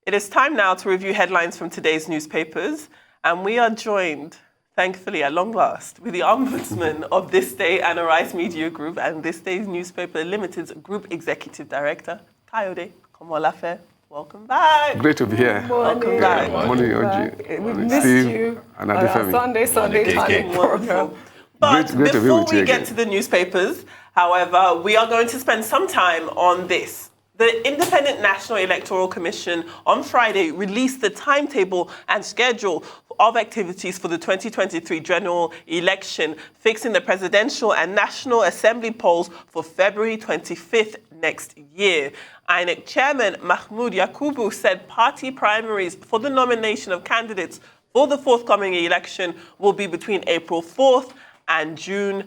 It is time now to review headlines from today's newspapers, and we are joined, thankfully at long last, with the Ombudsman of This Day and Arise Media Group and This Day's Newspaper Limited's Group Executive Director, Kayode Komolafe. Welcome back. Great to be here. Welcome back. Morning, Oji. We missed Steve you and on our Sunday time program. But great to be before with you we get again. to the newspapers, however, we are going to spend some time on this. The Independent National Electoral Commission on Friday released the timetable and schedule of activities for the 2023 general election, fixing the presidential and National Assembly polls for February 25th next year. INEC Chairman Mahmoud Yakubu said party primaries for the nomination of candidates for the forthcoming election will be between April 4th and June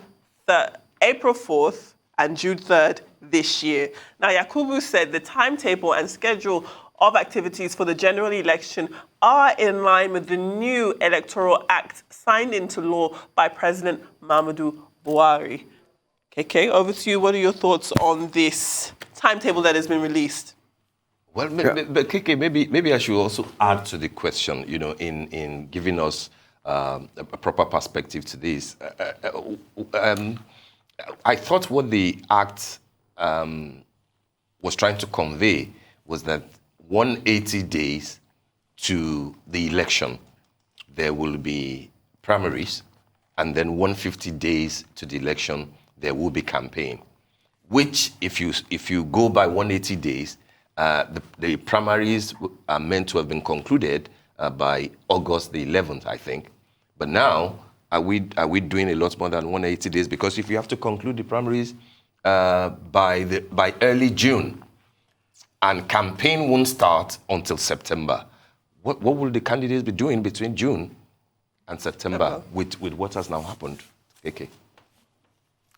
3rd. April 4th and June 3rd this year. Now, Yakubu said the timetable and schedule of activities for the general election are in line with the new Electoral Act signed into law by President Muhammadu Buhari. KK, over to you. What are your thoughts on this timetable that has been released? Well, but KK, maybe I should also add to the question, in giving us a proper perspective to this. I thought what the Act was trying to convey was that 180 days to the election, there will be primaries, and then 150 days to the election, there will be campaign. Which, if you go by 180 days, the primaries are meant to have been concluded by August the 11th, I think. But now, are we doing a lot more than 180 days? Because if you have to conclude the primaries by early June, and campaign won't start until September, what will the candidates be doing between June and September with what has now happened? Okay.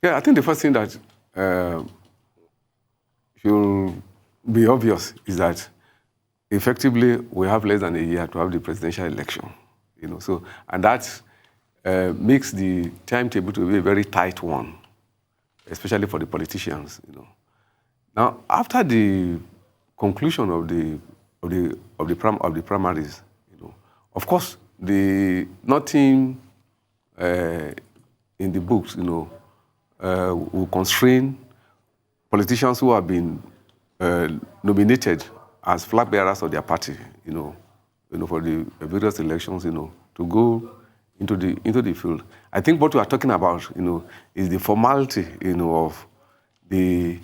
Yeah, I think the first thing that should be obvious is that effectively we have less than a year to have the presidential election. So and that makes the timetable to be a very tight one, especially for the politicians. Now, after the conclusion of the primaries, of course, nothing in the books, will constrain politicians who have been nominated as flag bearers of their party, for the various elections, to go into the field. I think what we are talking about, is the formality, of the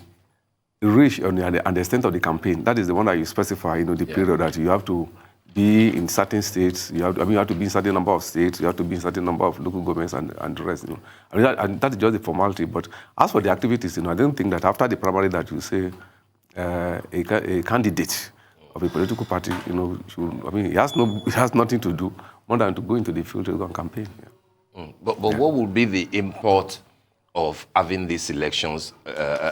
reach and the extent of the campaign. That is the one that you specify, the period that you have to be in certain states. You have to be in certain number of states. You have to be in certain number of local governments and the rest. And that is just the formality. But as for the activities, I don't think that after the primary that you say a candidate of a political party, it has nothing to do more than to go into the field to go and campaign. Yeah. But what would be the import of having these elections,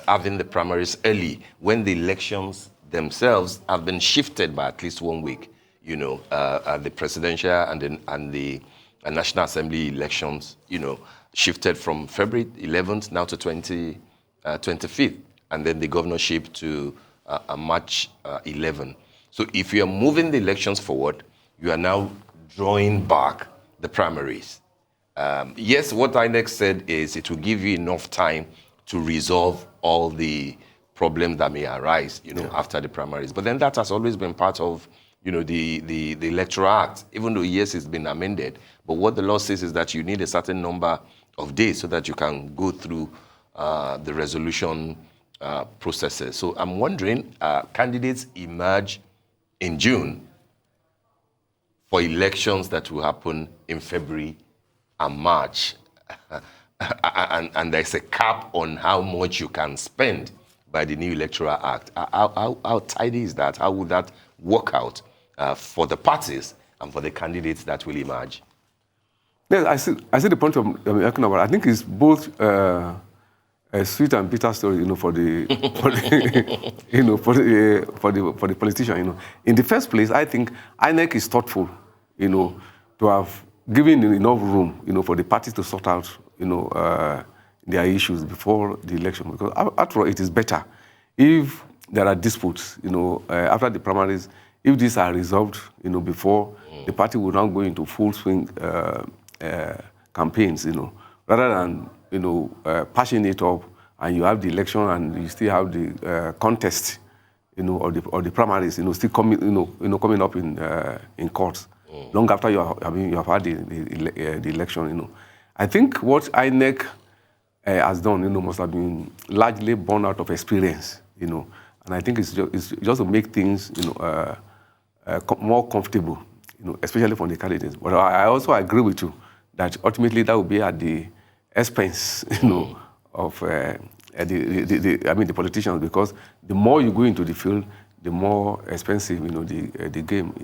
having the primaries early, when the elections themselves have been shifted by at least 1 week? The presidential and the National Assembly elections, shifted from February 11th now to 25th, and then the governorship to March 11th. So if you are moving the elections forward, you are now drawing back the primaries. Yes, what INEC said is it will give you enough time to resolve all the problems that may arise, after the primaries. But then that has always been part of, the Electoral Act, even though, yes, it's been amended. But what the law says is that you need a certain number of days so that you can go through the resolution processes. So I'm wondering, candidates emerge in June for elections that will happen in February and March. and there's a cap on how much you can spend by the new Electoral Act. How tidy is that? How would that work out for the parties and for the candidates that will emerge? Yes, I see the point of talking about. I think it's both a sweet and bitter story, for the for the politician. In the first place, I think INEC is thoughtful, to have given enough room, for the parties to sort out, their issues before the election. Because after all, it is better if there are disputes, after the primaries, if these are resolved, before the party will now go into full swing campaigns, rather than, passing it up and you have the election and you still have the contest, or the primaries, still coming, coming up in courts long after you have had the election, I think what INEC has done, must have been largely born out of experience, and I think it's just to make things, more comfortable, especially for the candidates. But I also agree with you that ultimately that will be at the expense, of the politicians, because the more you go into the field, the more expensive, the game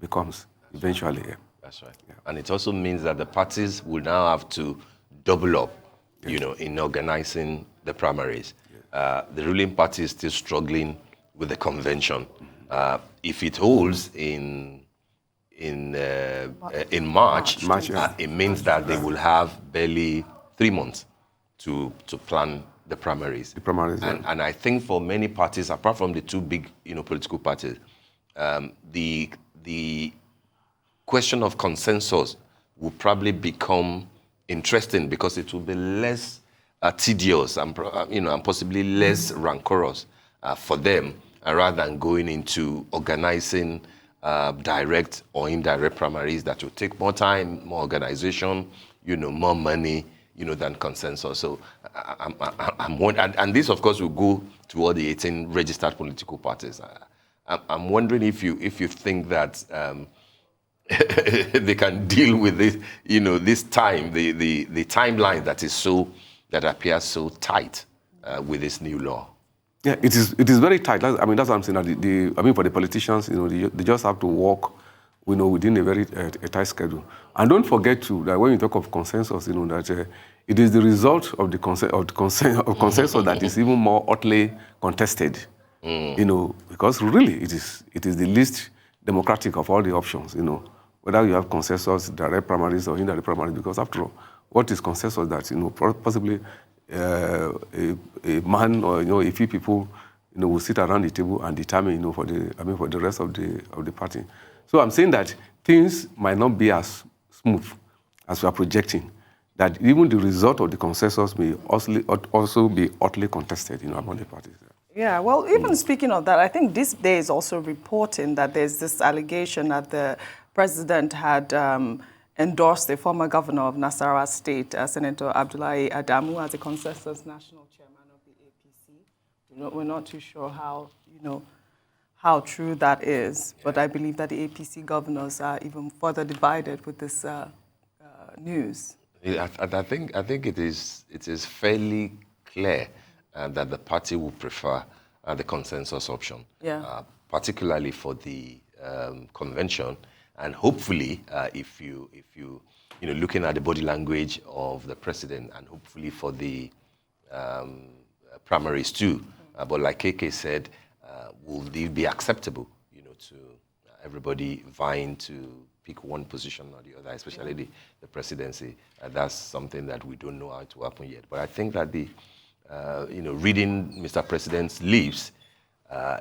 becomes eventually. Yeah. That's right. Yeah. And it also means that the parties will now have to double up, in organizing the primaries. The ruling party is still struggling with the convention. If it holds in March, yeah. It means that they will have barely 3 months to plan the primaries. The primaries, and I think for many parties, apart from the two big, political parties, the question of consensus will probably become interesting because it will be less tedious and possibly less rancorous for them, rather than going into organizing direct or indirect primaries that will take more time, more organization, more money, than consensus. So and this, of course, will go to all the 18 registered political parties. I'm wondering if you think that they can deal with this, this time, the timeline that appears so tight with this new law. Yeah, it is very tight. That's what I'm saying. That for the politicians, they just have to walk, within a very tight schedule. And don't forget too that when you talk of consensus, that it is the result of the consensus that is even more hotly contested. Because really it is the least democratic of all the options. Whether you have consensus, direct primaries or indirect primaries. Because after all, what is consensus? That possibly a man or a few people will sit around the table and determine for the rest of the party. So I'm saying that things might not be as smooth as we are projecting. That even the result of the consensus may also be hotly contested among the parties. Yeah, well, even speaking of that, I think this day is also reporting that there's this allegation that the president had endorsed the former governor of Nasarawa State, Senator Abdullahi Adamu, as a consensus national chairman of the APC. We're not too sure how true that is, but I believe that the APC governors are even further divided with this news. Yeah, I think it is fairly clear that the party will prefer the consensus option, particularly for the convention, and hopefully, if you looking at the body language of the president, and hopefully for the primaries too. But like KK said, will they be acceptable, to everybody vying to pick one position or the other, especially the presidency? That's something that we don't know how it will happen yet. But I think that reading Mr. President's lips,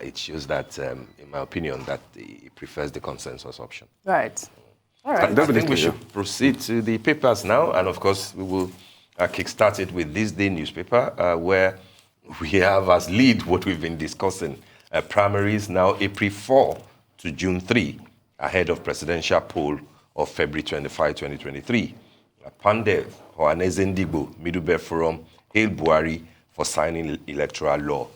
it shows that, in my opinion, that he prefers the consensus option. Right. All right. I think we should proceed to the papers now, and of course we will kickstart it with This Day newspaper, where we have as lead what we've been discussing. Primaries now April 4 to June 3, ahead of presidential poll of February 25, 2023. Pandev, Ohanaeze Ndigbo, Middleburg Forum, hailed Buhari for signing electoral law.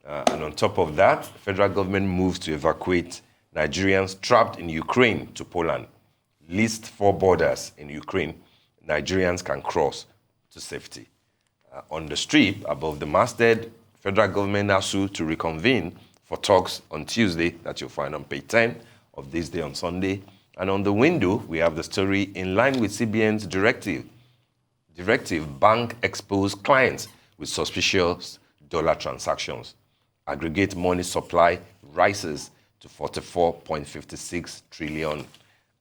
And on top of that, federal government moves to evacuate Nigerians trapped in Ukraine to Poland. List 4 borders in Ukraine Nigerians can cross to safety. On the strip, above the masthead, federal government ASU to reconvene for talks on Tuesday, that you'll find on page 10 of This Day on Sunday. And on the window, we have the story, in line with CBN's directive, bank exposed clients with suspicious dollar transactions. Aggregate money supply rises to 44.56 trillion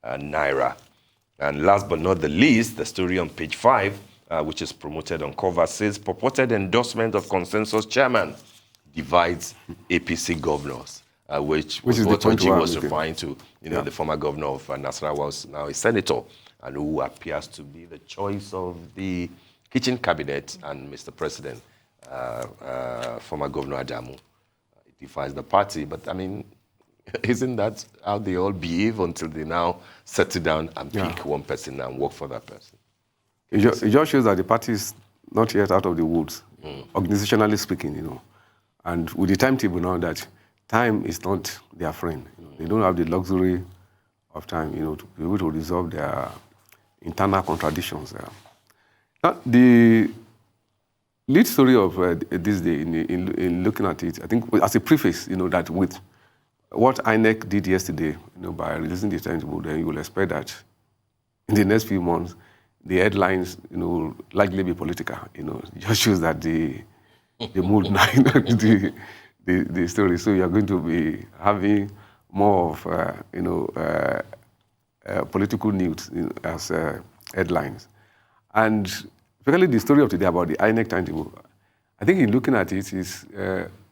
naira. And last but not the least, the story on page 5, which is promoted on cover, says purported endorsement of consensus chairman divides APC governors. which Which was is the what point Oji where was I'm making. referring to. You know, the former governor of Nasarawa was now a senator, and who appears to be the choice of the kitchen cabinet and Mr. President, former Governor Adamu. It defies the party, but I mean, isn't that how they all behave until they now settle down and pick one person and work for that person? It just shows that the party is not yet out of the woods, organizationally speaking, you know. And with the timetable now, that time is not their friend. You know. They don't have the luxury of time, you know, to be able to resolve their internal contradictions. Now, the lead story of this day, in looking at it, I think as a preface, you know, that with what INEC did yesterday, you know, by releasing the timetable, then you will expect that in the next few months, the headlines, you know, will likely be political. You know, it just shows that the mood now, you know, the story. So you are going to be having more of, you know, political news as headlines. And especially the story of today about the INEC timetable, I think in looking at it, is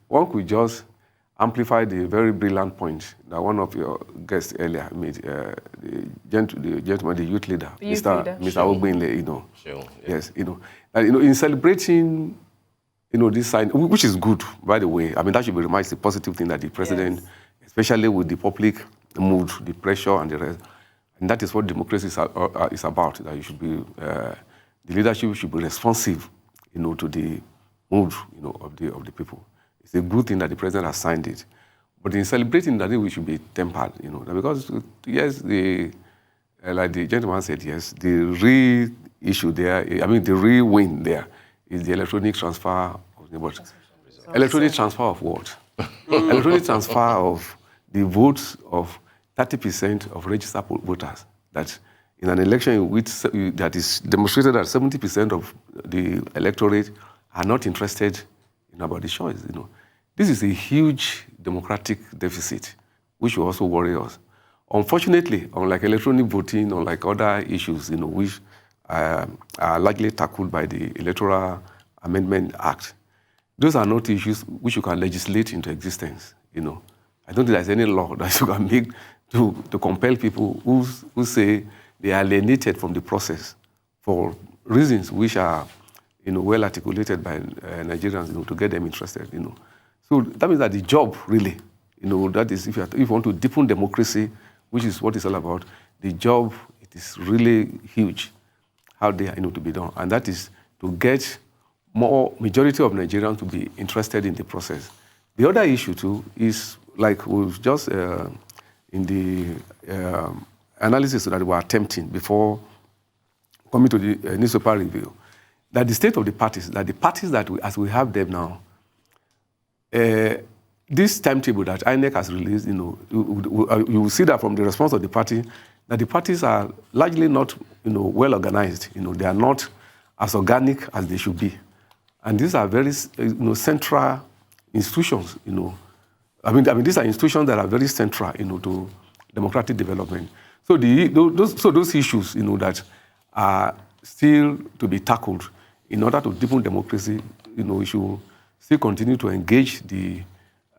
one could just amplify the very brilliant point that one of your guests earlier made, the gentleman, the youth leader, Mr. Ogbinle, you know. Sure, Yes, you know. And, you know, in celebrating, you know, this sign, which is good, by the way. I mean, that should be reminded, it's a positive thing that the president, especially with the public mood, the pressure and the rest, and that is what democracy is about, that you should be, the leadership should be responsive, you know, to the mood, you know, of the people. It's a good thing that the president has signed it. But in celebrating that, we should be tempered, you know, because, yes, like the gentleman said, yes, the real issue there, I mean, the real win there is the electronic transfer of the vote. Electronic transfer of what? Electronic transfer of the votes of 30% of registered voters. That in an election in which that is demonstrated that 70% of the electorate are not interested in about the choice, you know. This is a huge democratic deficit, which will also worry us. Unfortunately, unlike electronic voting, unlike other issues, you know, which are largely tackled by the Electoral Amendment Act, those are not issues which you can legislate into existence, you know. I don't think there's any law that you can make to compel people who say they are alienated from the process for reasons which are, you know, well articulated by Nigerians, you know, to get them interested, you know. So that means that the job, really, you know, that is, if you want to deepen democracy, which is what it's all about, the job, it is really huge how they are, you know, to be done. And that is to get majority of Nigerians to be interested in the process. The other issue, too, is, like we've just, in the analysis that we were attempting before coming to the newspaper review, that the state of the parties, that as we have them now, this timetable that INEC has released, you know, you will see that from the response of the party, that the parties are largely not, you know, well organized. You know, they are not as organic as they should be, and these are very, you know, central institutions. You know, I mean, these are institutions that are very central, you know, to democratic development. So those issues, you know, that are still to be tackled in order to deepen democracy, you know, we should still continue to engage the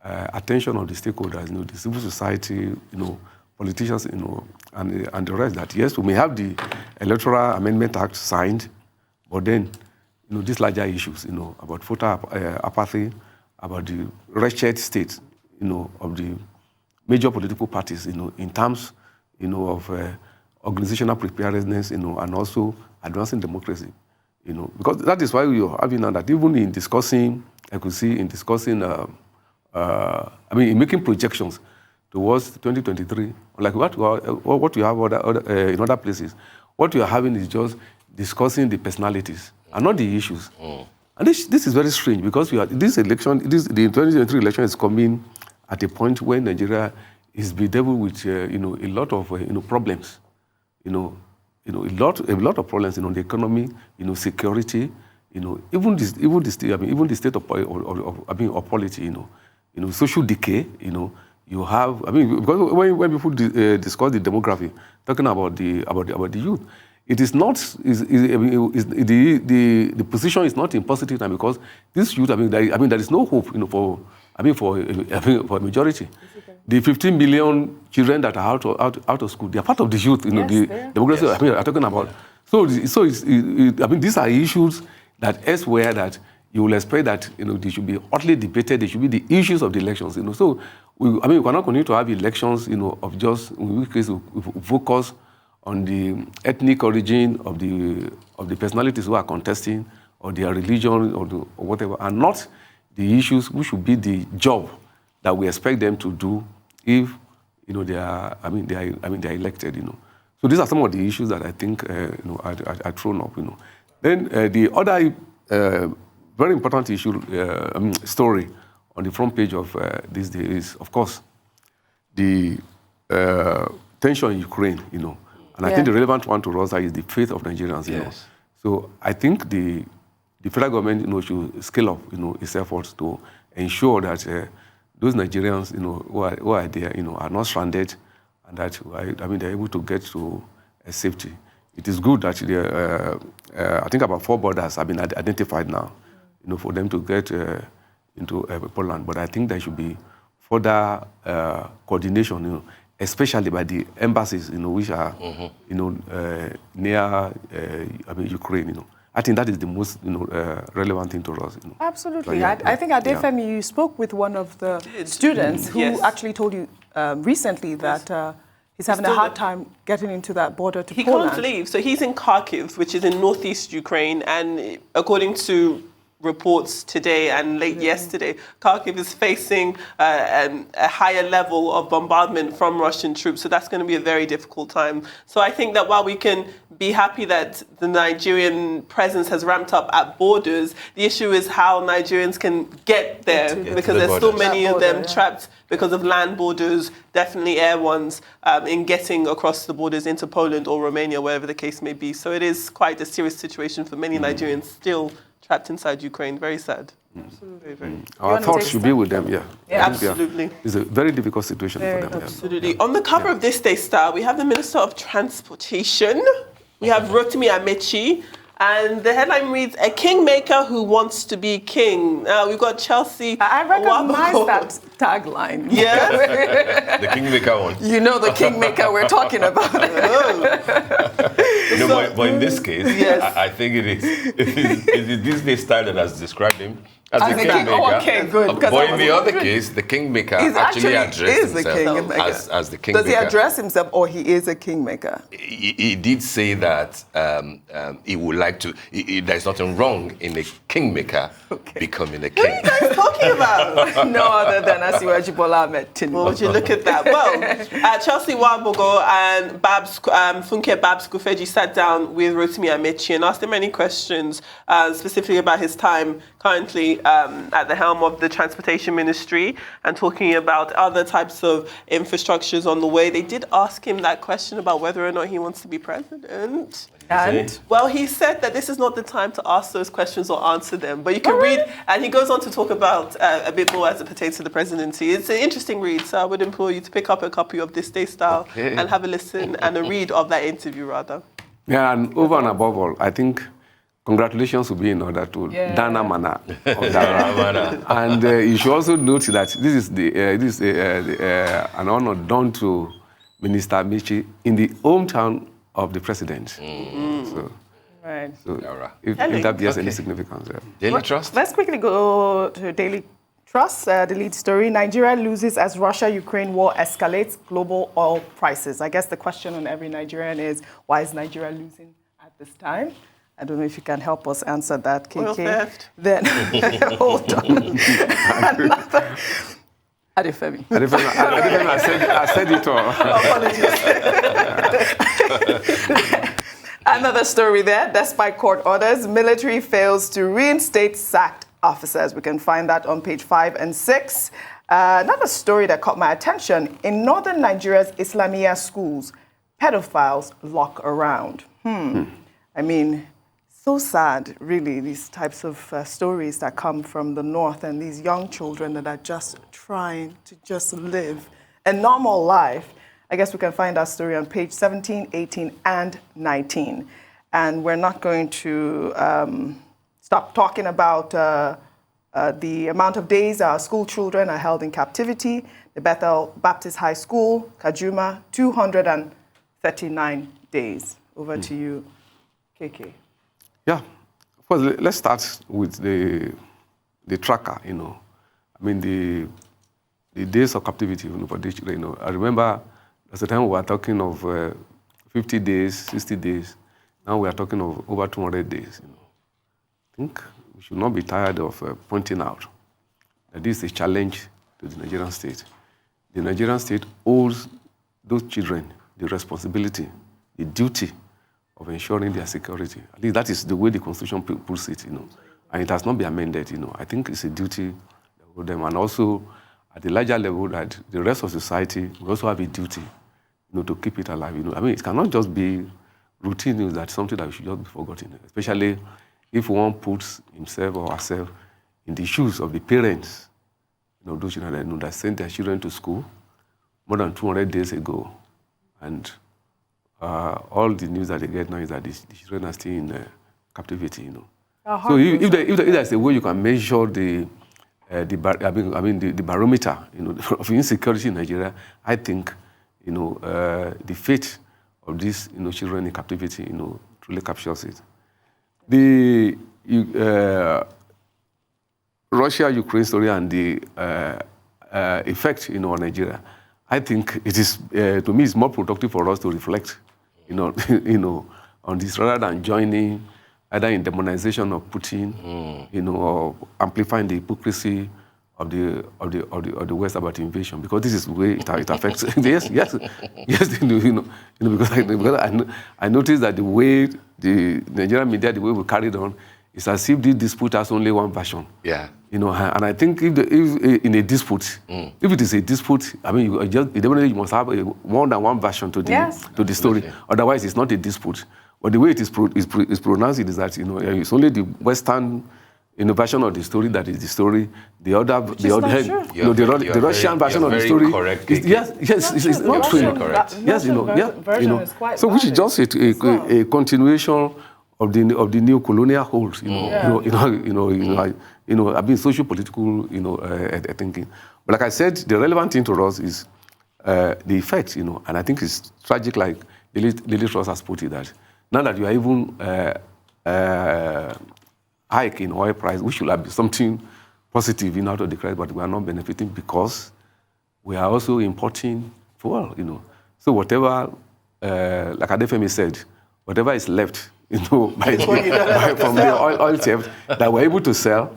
attention of the stakeholders, you know, the civil society, you know, politicians, you know, and the rest. That yes, we may have the Electoral Amendment Act signed, but then, you know, these larger issues, you know, about voter apathy, about the wretched state, you know, of the major political parties, you know, in terms, you know, of organizational preparedness, you know, and also advancing democracy, you know, because that is why we are having now that even in discussing, I could see in discussing, I mean, in making projections towards 2023, like what you have in other places, what you are having is just discussing the personalities and not the issues. And this is very strange because the 2023 election is coming at a point when Nigeria is bedeviled with, you know, a lot of, you know, problems, you know, a lot of problems, you know, the economy, you know, security, you know, even the state of polity, you know, social decay, you know, you have, I mean, because when people discuss the demography, talking about the youth, it is not, the position is not in positive time because this youth, I mean, there is no hope, you know, for a majority. The 15 million children that are out of school, they are part of the youth. You know, the democracy I'm talking about. So these are issues that elsewhere that you will expect that they should be hotly debated. They should be the issues of the elections. So we cannot continue to have elections. Of just in which case we focus on the ethnic origin of the personalities who are contesting, or their religion, or whatever, and not the issues which should be the job that we expect them to do if they are elected. So these are some of the issues that I think are thrown up. Then the other very important issue story on the front page of this day is, of course, the tension in Ukraine. And I think the relevant one to us is the faith of Nigerians. Yes. So I think the federal government should scale up its efforts to ensure that those Nigerians who are there are not stranded, and that they're able to get to safety. It is good that I think about 4 borders have been identified now, for them to get into Poland. But I think there should be further coordination, especially by the embassies, which are near Ukraine. I think that is the most relevant thing to us. Absolutely. So, I think Adefemi, you spoke with one of the students who actually told you recently that he's having a hard time getting into that border to Poland. He can't leave. So he's in Kharkiv, which is in northeast Ukraine, and according to reports today and late yesterday, Kharkiv is facing a higher level of bombardment from Russian troops. So that's going to be a very difficult time. So I think that while we can be happy that the Nigerian presence has ramped up at borders, the issue is how Nigerians can get there, because there's still many of them trapped because of land borders, definitely air ones, in getting across the borders into Poland or Romania, wherever the case may be. So it is quite a serious situation for many Nigerians still trapped inside Ukraine. Very sad. Absolutely. Our thoughts should be with them, Absolutely. It's a very difficult situation for them. Absolutely. On the cover of this day's Star, we have the Minister of Transportation. We have Rotimi Amechi. And the headline reads, "A kingmaker who wants to be king." Now, we've got Chelsea. I recognize that tagline. Yeah. The kingmaker one. You know the kingmaker we're talking about. But in this case, I think it is this day style that has described him as the kingmaker. Oh, okay, good. But in the other case, the kingmaker actually addressed himself as the kingmaker. Does he address himself, or he is a kingmaker? He did say that he would like to. There's nothing wrong in a kingmaker becoming a king. What are you guys talking about? No other than Asiwaju Bola Ahmed Tinubu. Well, would you look at that? Well, Chelsea Wabogo and Funke Babs Gufeji sat down with Rotimi Amechi and asked him many questions, specifically about his time currently at the helm of the Transportation Ministry, and talking about other types of infrastructures on the way. They did ask him that question about whether or not he wants to be president. And, well, he said that this is not the time to ask those questions or answer them. But you can read, and he goes on to talk about a bit more as it pertains to the presidency. It's an interesting read, so I would implore you to pick up a copy of This Day Style and have a listen and a read of that interview, rather. Yeah, and over and above all, I think congratulations will be in order to Dana Mana. And you should also note that this is an honor done to Minister Amechi in the hometown of the president. So if that bears any significance. Daily Trust? Let's quickly go to Daily Trust, the lead story. Nigeria loses as Russia-Ukraine war escalates global oil prices. I guess the question on every Nigerian is, why is Nigeria losing at this time? I don't know if you can help us answer that, KK. Oil theft. Then, hold on. Adefemi. I said it all. Apologies. Another story there. Despite court orders, military fails to reinstate sacked officers. We can find that on page 5 and 6. Another story that caught my attention. In northern Nigeria's Islamia schools, pedophiles lock around. I mean, so sad, really, these types of stories that come from the north, and these young children that are just trying to just live a normal life. I guess we can find that story on page 17, 18, and 19. And we're not going to stop talking about the amount of days our school children are held in captivity. The Bethel Baptist High School, Kajuma, 239 days. Over to you, KK. Yeah. First, let's start with the tracker, I mean, the days of captivity, for these children, I remember at the time we were talking of 50 days, 60 days. Now we are talking of over 200 days, I think we should not be tired of pointing out that this is a challenge to the Nigerian state. The Nigerian state owes those children the responsibility, the duty of ensuring their security. At least that is the way the Constitution puts it, and it has not been amended, I think it's a duty of them, and also at the larger level that the rest of society will also have a duty, to keep it alive, I mean, it cannot just be routine news, that's something that should just be forgotten, especially if one puts himself or herself in the shoes of the parents, those children that sent their children to school more than 200 days ago, and all the news that they get now is that the children are still in captivity, So if there's a way you can measure the barometer, of insecurity in Nigeria, I think, the fate of these, children in captivity, truly captures it. The Russia-Ukraine story and the effect, on Nigeria, I think it is, to me, it's more productive for us to reflect, on this rather than joining either in demonization of Putin, or amplifying the hypocrisy of the West about invasion, because this is the way it affects. yes, because I noticed that the way the Nigerian media, the way we carried on, is as if this dispute has only one version. Yeah. And I think if in a dispute, if it is a dispute, I mean, you must have more than one version to the story. Otherwise, it's not a dispute. But the way it is pronounced, it is that it's only the Western version of the story that is the story. The Russian version of the story. Correct. It's not true. Yes, So which is just a continuation of the neo-colonial holds, I've been socio-political, thinking. But like I said, the relevant thing to us is the effect, and I think it's tragic, like Lily Truss has put it, that now that you are even hike in oil price, we should have something positive out of the crisis, but we are not benefiting because we are also importing fuel, So whatever, like Adefemi said, whatever is left, from the oil theft that we're able to sell,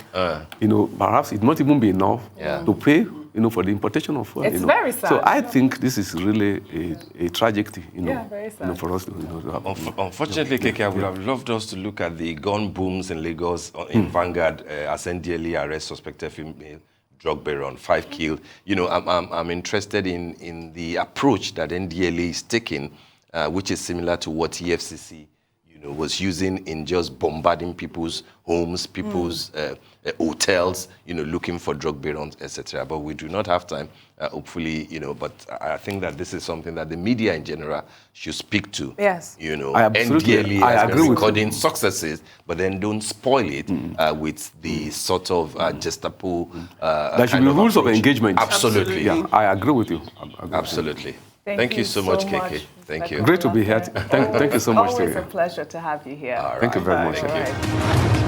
perhaps it not even be enough to pay, for the importation of fuel. It's very sad. So I think this is really a tragic thing, very sad. For us to have. Unfortunately, KK, I would have loved us to look at the gun booms in Lagos in Vanguard as NDLE arrest suspected female drug baron, 5 killed. I'm interested in the approach that NDLE is taking, which is similar to what EFCC was using in just bombarding people's homes, people's hotels, looking for drug barons, etc. But we do not have time, hopefully, but I think that this is something that the media in general should speak to. Yes. NDLE has been recording successes, but then don't spoil it with the sort of Gestapo there should be rules of engagement. Absolutely. Yeah, I agree with you. Absolutely. Thank you so much, KK. Thank you. Great to be here. Thank you so much. Always a pleasure to have you here. Thank you very much. Thank you.